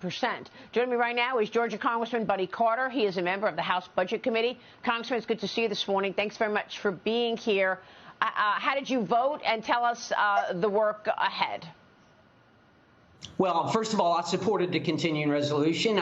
Joining me right now is Georgia Congressman Buddy Carter. He is a member of the House Budget Committee. Congressman, it's good to see you this morning. Thanks very much for being here. How did you vote? And tell us the work ahead. Well, first of all, I supported the continuing resolution.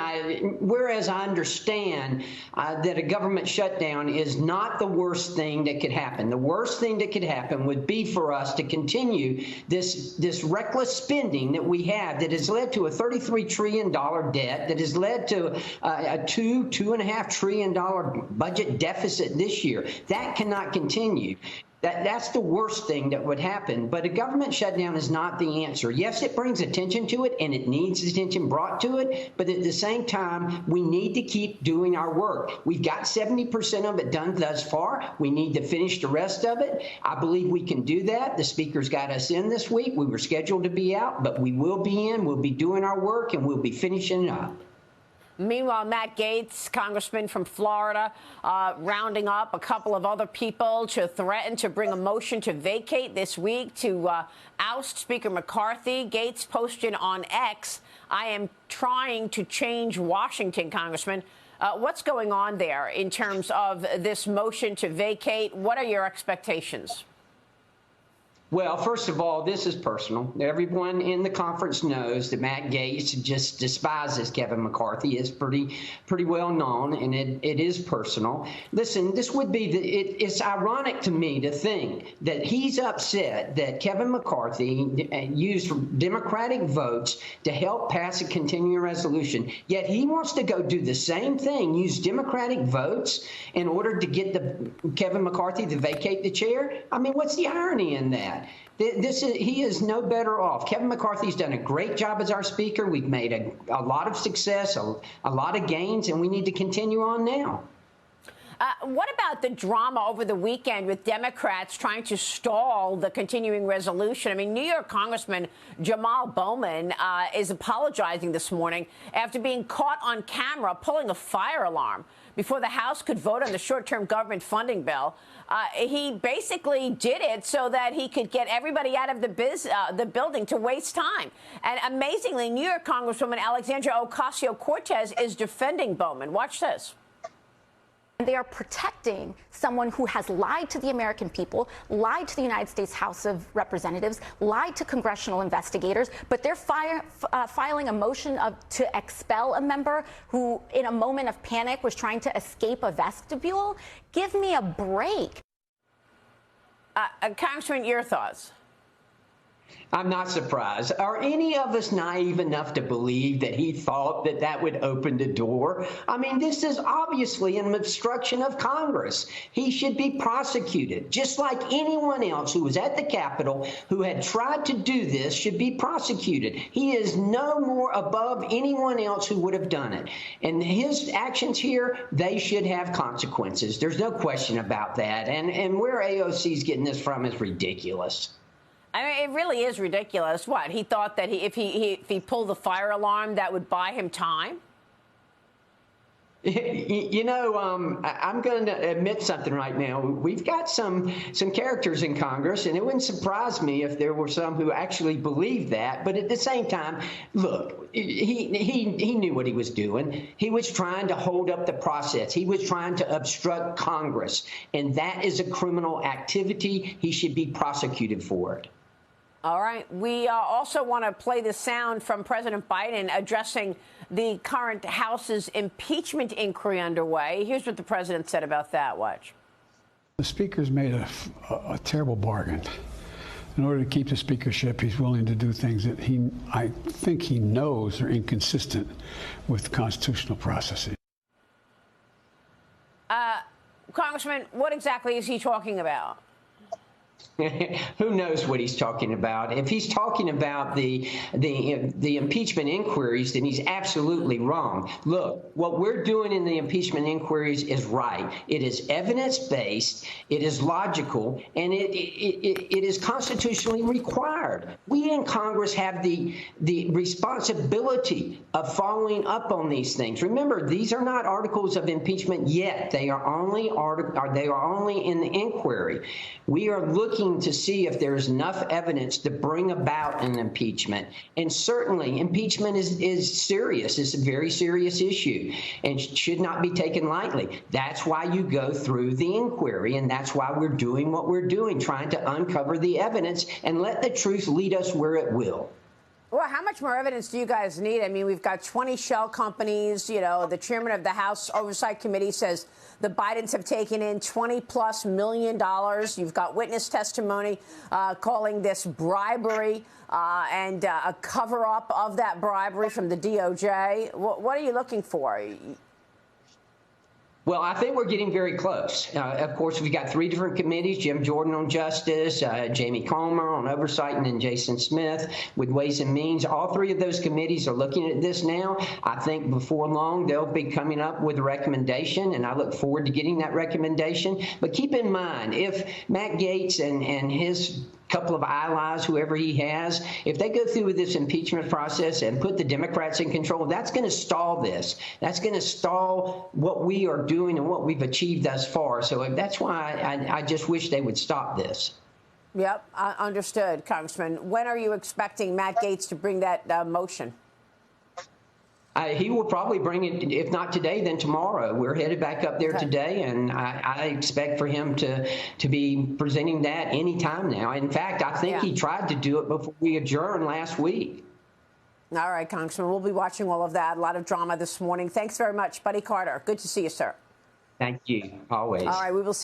Whereas I understand that a government shutdown is not the worst thing that could happen. The worst thing that could happen would be for us to continue this reckless spending that we have that has led to a $33 trillion debt, that has led to a $2.5 trillion budget deficit this year. That cannot continue. That's the worst thing that would happen. But a government shutdown is not the answer. Yes, it brings attention to it, and it needs attention brought to it. But at the same time, we need to keep doing our work. We've got 70% of it done thus far. We need to finish the rest of it. I believe we can do that. The Speaker's got us in this week. We were scheduled to be out, but we will be in. We'll be doing our work, and we'll be finishing up. Meanwhile, Matt Gaetz, congressman from Florida, rounding up a couple of other people to threaten to bring a motion to vacate this week to oust Speaker McCarthy. Gaetz posted on X, "I am trying to change Washington," Congressman. What's going on there in terms of this motion to vacate? What are your expectations? Well, first of all, this is personal. Everyone in the conference knows that Matt Gaetz just despises Kevin McCarthy. It's pretty well known, and it is personal. Listen, this would be it's ironic to me to think that he's upset that Kevin McCarthy used Democratic votes to help pass a continuing resolution, yet he wants to go do the same thing, use Democratic votes in order to get Kevin McCarthy to vacate the chair. I mean, what's the irony in that? He is no better off. Kevin McCarthy's done a great job as our Speaker. We've made a lot of success, a lot of gains, and we need to continue on now. What about the drama over the weekend with Democrats trying to stall the continuing resolution? I mean, New York Congressman Jamal Bowman is apologizing this morning after being caught on camera pulling a fire alarm before the House could vote on the short-term government funding bill. He basically did it so that he could get everybody out of the building to waste time. And amazingly, New York Congresswoman Alexandria Ocasio-Cortez is defending Bowman. Watch this. They are protecting someone who has lied to the American people, lied to the United States House of Representatives, lied to congressional investigators, but they're filing a motion to expel a member who, in a moment of panic, was trying to escape a vestibule. Give me a break. Congressman, your thoughts? I'm not surprised. Are any of us naive enough to believe that he thought that that would open the door? I mean, this is obviously an obstruction of Congress. He should be prosecuted, just like anyone else who was at the Capitol who had tried to do this should be prosecuted. He is no more above anyone else who would have done it. And his actions here, they should have consequences. There's no question about that. And where AOC is getting this from is ridiculous. I mean, it really is ridiculous. What, he thought that if he pulled the fire alarm, that would buy him time? You know, I'm going to admit something right now. We've got some characters in Congress, and it wouldn't surprise me if there were some who actually believed that. But at the same time, look, he knew what he was doing. He was trying to hold up the process. He was trying to obstruct Congress, and that is a criminal activity. He should be prosecuted for it. All right. We also want to play the sound from President Biden addressing the current House's impeachment inquiry underway. Here's what the president said about that. Watch. The Speaker's made a terrible bargain. In order to keep the speakership, he's willing to do things that I think he knows are inconsistent with constitutional processes. Congressman, what exactly is he talking about? Who knows what he's talking about? If he's talking about the impeachment inquiries, then he's absolutely wrong. Look, what we're doing in the impeachment inquiries is right. It is evidence-based, it is logical, and it is constitutionally required. We in Congress have the responsibility of following up on these things. Remember, these are not articles of impeachment yet. They are only in the inquiry. We are looking looking to see if there's enough evidence to bring about an impeachment. And certainly, impeachment is serious. It's a very serious issue and should not be taken lightly. That's why you go through the inquiry, and that's why we're doing what we're doing, trying to uncover the evidence and let the truth lead us where it will. Well, how much more evidence do you guys need? I mean, we've got 20 shell companies. You know, the chairman of the House Oversight Committee says the Bidens have taken in $20+ million. You've got witness testimony calling this bribery and a cover-up of that bribery from the DOJ. What are you looking for? Well, I think we're getting very close. Of course, we've got 3 different committees: Jim Jordan on Justice, Jamie Comer on Oversight, and then Jason Smith with Ways and Means. All 3 of those committees are looking at this now. I think before long, they'll be coming up with a recommendation, and I look forward to getting that recommendation. But keep in mind, if Matt Gaetz and his couple of allies, whoever he has, if they go through with this impeachment process and put the Democrats in control, that's going to stall this. That's going to stall what we are doing and what we've achieved thus far. So that's why I just wish they would stop this. Yep, understood, Congressman. When are you expecting Matt Gaetz to bring that motion? He will probably bring it, if not today, then tomorrow. We're headed back up there today, and I expect for him to be presenting that any time now. In fact, I think he tried to do it before we adjourned last week. All right, Congressman, we'll be watching all of that. A lot of drama this morning. Thanks very much, Buddy Carter. Good to see you, sir. Thank you. Always. All right, we will see.